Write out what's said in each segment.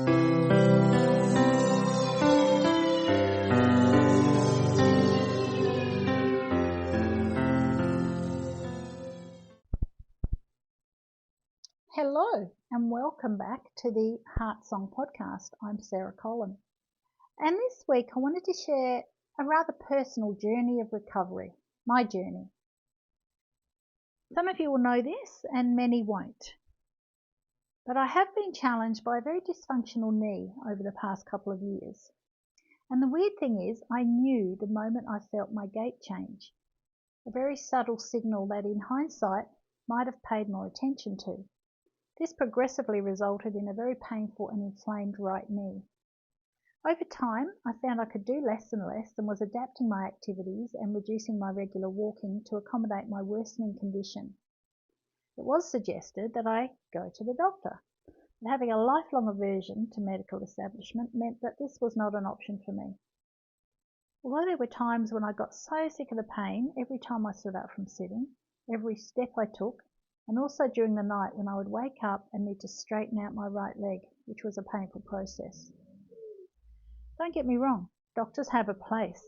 Hello and welcome back to the Heart Song podcast. I'm Sarah Collin, and this week I wanted to share a rather personal journey of recovery, my journey. Some of you will know this and many won't, but I have been challenged by a very dysfunctional knee over the past couple of years. And the weird thing is, I knew the moment I felt my gait change, a very subtle signal that in hindsight might have paid more attention to. This progressively resulted in a very painful and inflamed right knee. Over time, I found I could do less and less and was adapting my activities and reducing my regular walking to accommodate my worsening condition. It was suggested that I go to the doctor, but having a lifelong aversion to medical establishment meant that this was not an option for me. Although there were times when I got so sick of the pain every time I stood up from sitting, every step I took, and also during the night when I would wake up and need to straighten out my right leg, which was a painful process. Don't get me wrong, doctors have a place,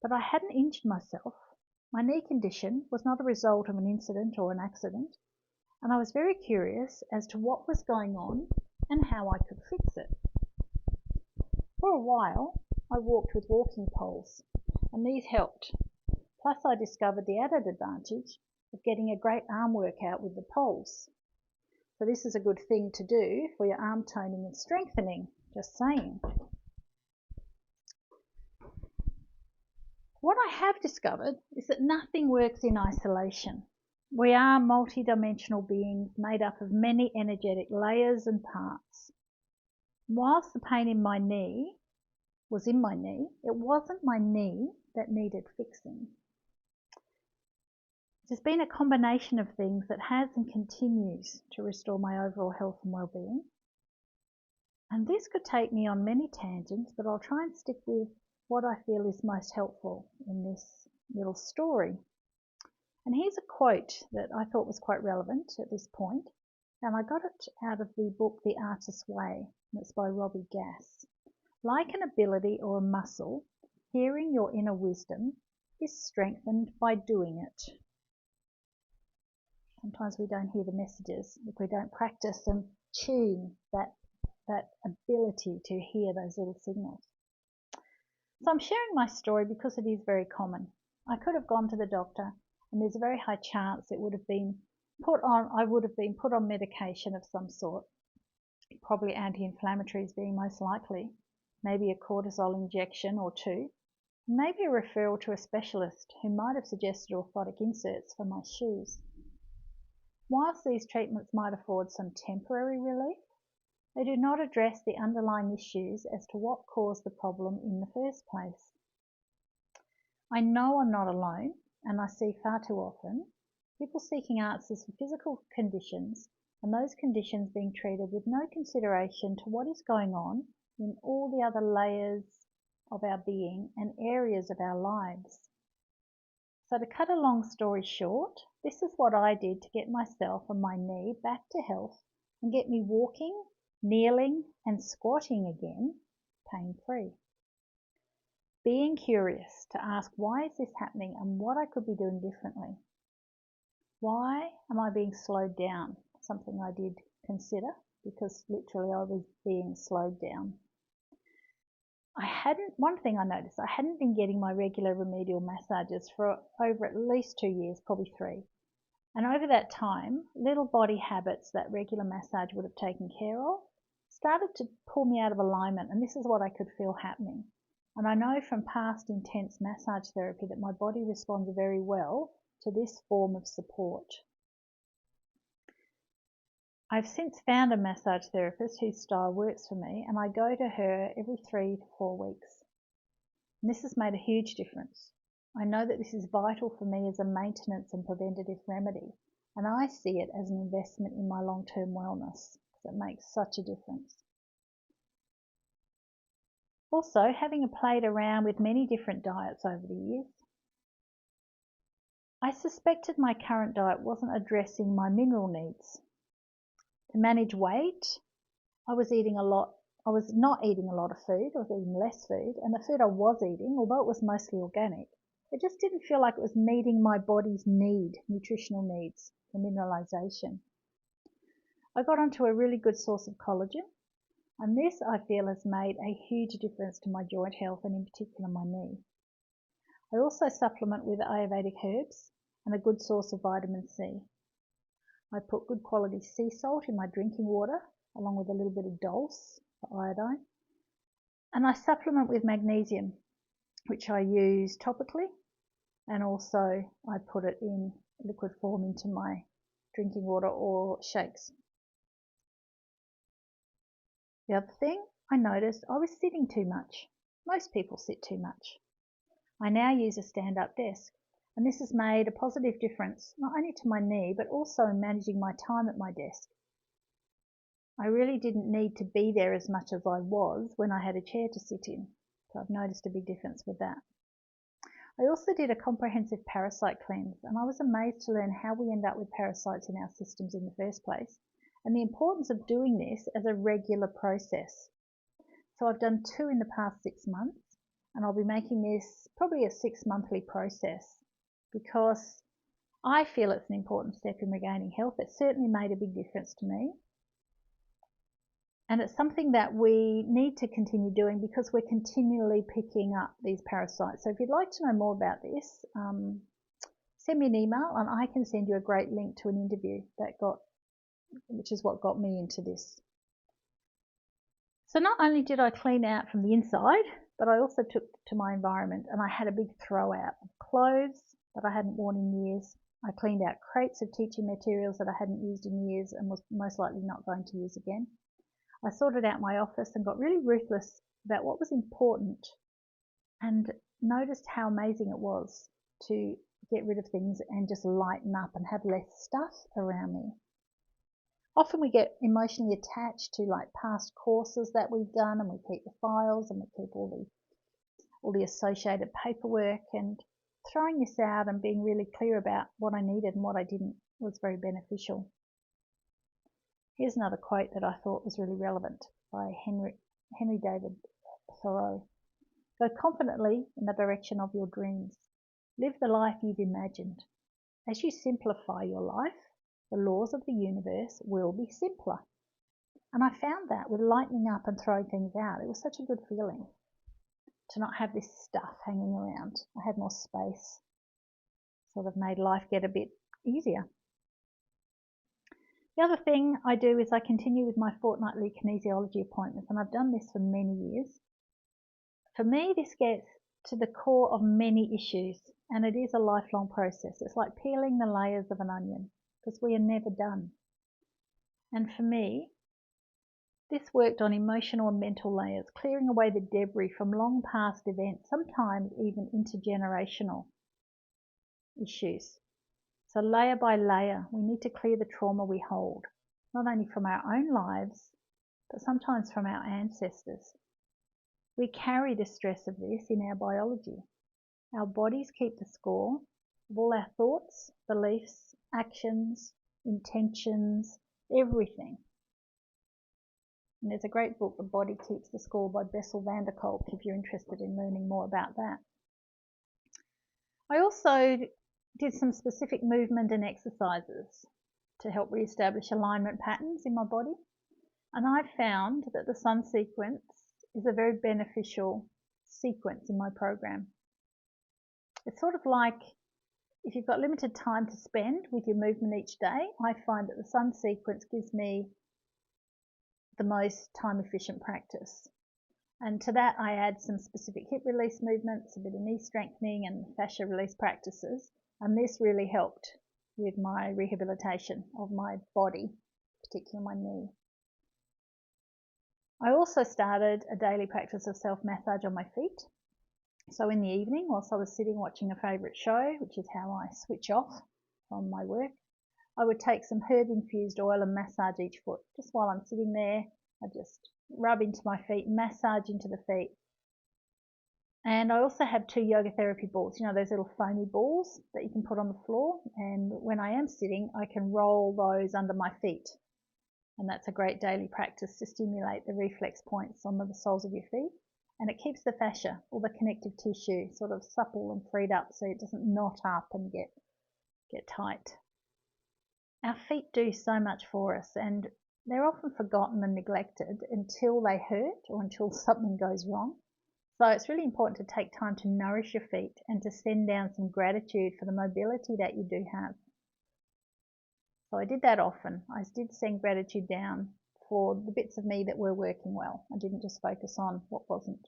but I hadn't injured myself. My knee condition was not a result of an incident or an accident, and I was very curious as to what was going on and how I could fix it. For a while, I walked with walking poles, and these helped. Plus, I discovered the added advantage of getting a great arm workout with the poles. So this is a good thing to do for your arm toning and strengthening, just saying. What I have discovered is that nothing works in isolation. We are multidimensional beings made up of many energetic layers and parts. Whilst the pain in my knee was in my knee, it wasn't my knee that needed fixing. It has been a combination of things that has and continues to restore my overall health and well-being. And this could take me on many tangents, but I'll try and stick with what I feel is most helpful in this little story. And here's a quote that I thought was quite relevant at this point, and I got it out of the book The Artist's Way, and it's by Robbie Gass. Like an ability or a muscle, hearing your inner wisdom is strengthened by doing it. Sometimes we don't hear the messages if we don't practice and tune that ability to hear those little signals. So I'm sharing my story because it is very common. I could have gone to the doctor and there's a very high chance I would have been put on medication of some sort, probably anti-inflammatories being most likely, maybe a cortisol injection or two, maybe a referral to a specialist who might have suggested orthotic inserts for my shoes. Whilst these treatments might afford some temporary relief, they do not address the underlying issues as to what caused the problem in the first place. I know I'm not alone, and I see far too often people seeking answers for physical conditions and those conditions being treated with no consideration to what is going on in all the other layers of our being and areas of our lives. So to cut a long story short, this is what I did to get myself and my knee back to health and get me walking, kneeling and squatting again, pain-free. Being curious to ask why is this happening and what I could be doing differently. Why am I being slowed down? Something I did consider because literally I was being slowed down. One thing I noticed, I hadn't been getting my regular remedial massages for over at least 2 years, probably 3. And over that time, little body habits that regular massage would have taken care of started to pull me out of alignment, and this is what I could feel happening. And I know from past intense massage therapy that my body responds very well to this form of support. I've since found a massage therapist whose style works for me, and I go to her every 3 to 4 weeks. And this has made a huge difference. I know that this is vital for me as a maintenance and preventative remedy, and I see it as an investment in my long-term wellness because it makes such a difference. Also, having played around with many different diets over the years, I suspected my current diet wasn't addressing my mineral needs. To manage weight, I was eating a lot I was not eating a lot of food, I was eating less food, and the food I was eating, although it was mostly organic, it just didn't feel like it was meeting my body's nutritional needs for mineralization. I got onto a really good source of collagen, and this I feel has made a huge difference to my joint health and in particular my knee. I also supplement with Ayurvedic herbs and a good source of vitamin C. I put good quality sea salt in my drinking water along with a little bit of dulse for iodine. And I supplement with magnesium, which I use topically, and also I put it in liquid form into my drinking water or shakes. The other thing I noticed, I was sitting too much. Most people sit too much. I now use a stand-up desk, and this has made a positive difference not only to my knee but also in managing my time at my desk. I really didn't need to be there as much as I was when I had a chair to sit in, so I've noticed a big difference with that. I also did a comprehensive parasite cleanse, and I was amazed to learn how we end up with parasites in our systems in the first place, and the importance of doing this as a regular process. So I've done 2 in the past 6 months, and I'll be making this probably a 6-monthly process because I feel it's an important step in regaining health. It certainly made a big difference to me. And it's something that we need to continue doing because we're continually picking up these parasites. So if you'd like to know more about this, send me an email and I can send you a great link to an interview which is what got me into this. So not only did I clean out from the inside, but I also took to my environment and I had a big throw out of clothes that I hadn't worn in years. I cleaned out crates of teaching materials that I hadn't used in years and was most likely not going to use again. I sorted out my office and got really ruthless about what was important and noticed how amazing it was to get rid of things and just lighten up and have less stuff around me. Often we get emotionally attached to like past courses that we've done, and we keep the files and we keep all the associated paperwork, and throwing this out and being really clear about what I needed and what I didn't was very beneficial. Here's another quote that I thought was really relevant by Henry David Thoreau. Go confidently in the direction of your dreams. Live the life you've imagined. As you simplify your life, the laws of the universe will be simpler. And I found that with lightening up and throwing things out, it was such a good feeling to not have this stuff hanging around. I had more space, sort of made life get a bit easier. The other thing I do is I continue with my fortnightly kinesiology appointments, and I've done this for many years. For me, this gets to the core of many issues, and it is a lifelong process. It's like peeling the layers of an onion, because we are never done. And for me, this worked on emotional and mental layers, clearing away the debris from long past events, sometimes even intergenerational issues. So layer by layer, we need to clear the trauma we hold, not only from our own lives, but sometimes from our ancestors. We carry the stress of this in our biology. Our bodies keep the score of all our thoughts, beliefs, actions, intentions, everything. And there's a great book, The Body Keeps the Score by Bessel van der Kolk, if you're interested in learning more about that. I also did some specific movement and exercises to help re-establish alignment patterns in my body. And I found that the sun sequence is a very beneficial sequence in my program. It's sort of like if you've got limited time to spend with your movement each day, I find that the sun sequence gives me the most time efficient practice. And to that I add some specific hip release movements, a bit of knee strengthening and fascia release practices. And this really helped with my rehabilitation of my body, particularly my knee. I also started a daily practice of self-massage on my feet. So in the evening, whilst I was sitting watching a favourite show, which is how I switch off from my work, I would take some herb-infused oil and massage each foot. Just while I'm sitting there, I just rub into my feet, massage into the feet. And I also have 2 yoga therapy balls, you know, those little foamy balls that you can put on the floor. And when I am sitting, I can roll those under my feet. And that's a great daily practice to stimulate the reflex points on the soles of your feet. And it keeps the fascia, or the connective tissue, sort of supple and freed up so it doesn't knot up and get tight. Our feet do so much for us, and they're often forgotten and neglected until they hurt or until something goes wrong. So it's really important to take time to nourish your feet and to send down some gratitude for the mobility that you do have. So I did that often. I did send gratitude down for the bits of me that were working well. I didn't just focus on what wasn't.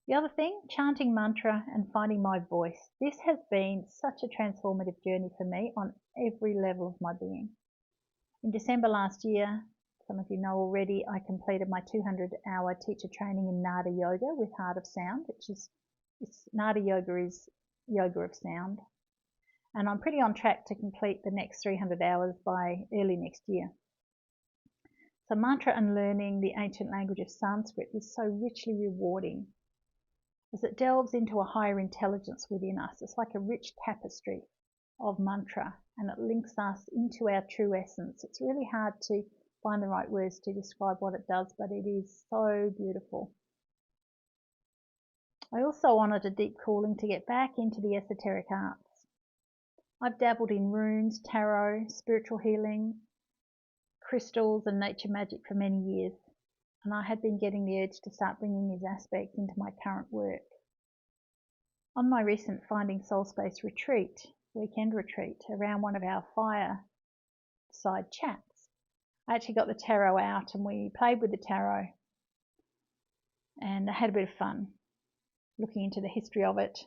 The other thing, chanting mantra and finding my voice. This has been such a transformative journey for me on every level of my being. In December last year, some of you know already, I completed my 200-hour teacher training in Nada Yoga with Heart of Sound, Nada Yoga is yoga of sound. And I'm pretty on track to complete the next 300 hours by early next year. So mantra and learning the ancient language of Sanskrit is so richly rewarding as it delves into a higher intelligence within us. It's like a rich tapestry of mantra, and it links us into our true essence. It's really hard to find the right words to describe what it does, but it is so beautiful. I also honoured a deep calling to get back into the esoteric arts. I've dabbled in runes, tarot, spiritual healing, crystals and nature magic for many years, and I had been getting the urge to start bringing these aspects into my current work. On my recent Finding Soul Space weekend retreat, around one of our fireside chats, I actually got the tarot out and we played with the tarot, and I had a bit of fun looking into the history of it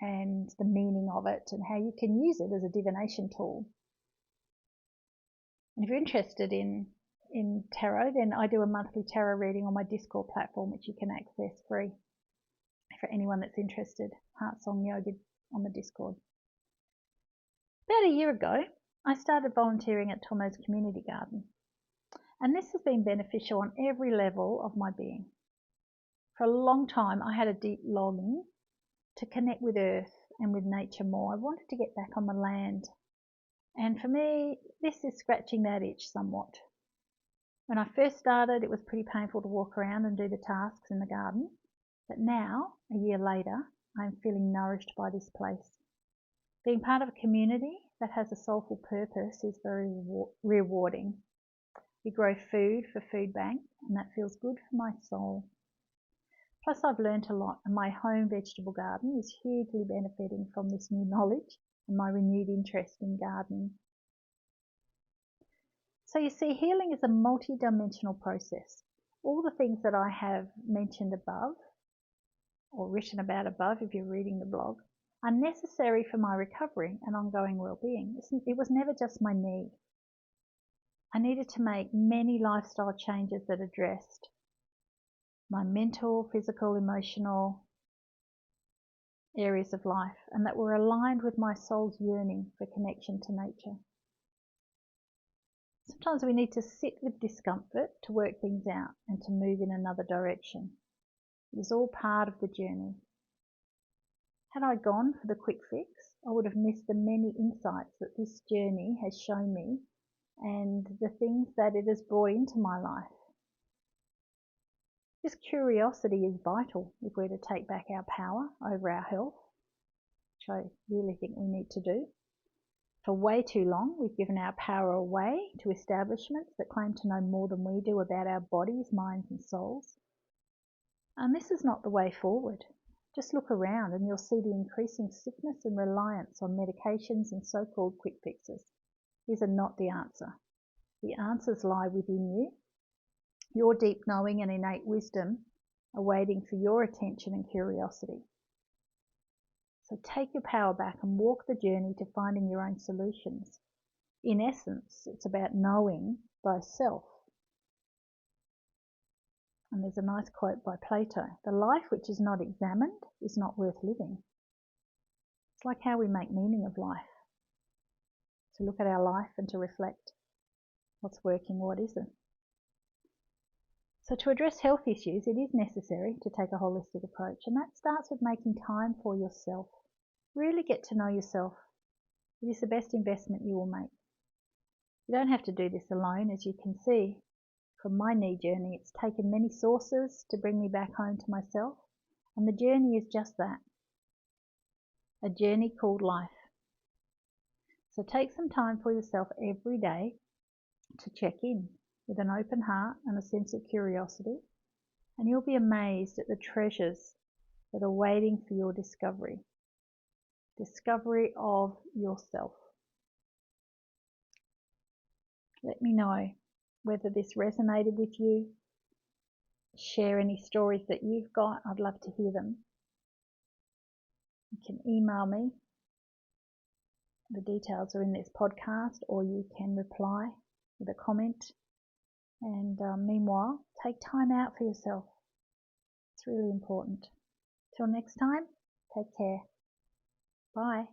and the meaning of it and how you can use it as a divination tool. And if you're interested in tarot, then I do a monthly tarot reading on my Discord platform, which you can access free for anyone that's interested. Heart Song Yoga on the Discord. About a year ago, I started volunteering at Tomo's Community Garden, and this has been beneficial on every level of my being. For a long time, I had a deep longing to connect with Earth and with nature more. I wanted to get back on the land, and for me, this is scratching that itch somewhat. When I first started, it was pretty painful to walk around and do the tasks in the garden, but now, a year later, I'm feeling nourished by this place. Being part of a community that has a soulful purpose is very rewarding. We grow food for Food Bank, and that feels good for my soul. Plus, I've learnt a lot, and my home vegetable garden is hugely benefiting from this new knowledge and my renewed interest in gardening. So you see, healing is a multi-dimensional process. All the things that I have mentioned above, or written about above if you're reading the blog, are necessary for my recovery and ongoing well-being. It was never just my need. I needed to make many lifestyle changes that addressed my mental, physical, emotional areas of life, and that were aligned with my soul's yearning for connection to nature. Sometimes we need to sit with discomfort to work things out and to move in another direction. It is all part of the journey. Had I gone for the quick fix, I would have missed the many insights that this journey has shown me and the things that it has brought into my life. This curiosity is vital if we're to take back our power over our health, which I really think we need to do. For way too long, we've given our power away to establishments that claim to know more than we do about our bodies, minds and souls. And this is not the way forward. Just look around and you'll see the increasing sickness and reliance on medications and so-called quick fixes. These are not the answer. The answers lie within you. Your deep knowing and innate wisdom are waiting for your attention and curiosity. So take your power back and walk the journey to finding your own solutions. In essence, it's about knowing thyself. And there's a nice quote by Plato: "The life which is not examined is not worth living." It's like how we make meaning of life. To look at our life and to reflect what's working, what isn't. So to address health issues, it is necessary to take a holistic approach, and that starts with making time for yourself. Really get to know yourself. It is the best investment you will make. You don't have to do this alone, as you can see. From my knee journey, it's taken many sources to bring me back home to myself, and the journey is just that, a journey called life. So take some time for yourself every day to check in with an open heart and a sense of curiosity, and you'll be amazed at the treasures that are waiting for your discovery of yourself. Let me know whether this resonated with you. Share any stories that you've got. I'd love to hear them. You can email me. The details are in this podcast, or you can reply with a comment. And meanwhile, take time out for yourself. It's really important. Till next time, take care. Bye.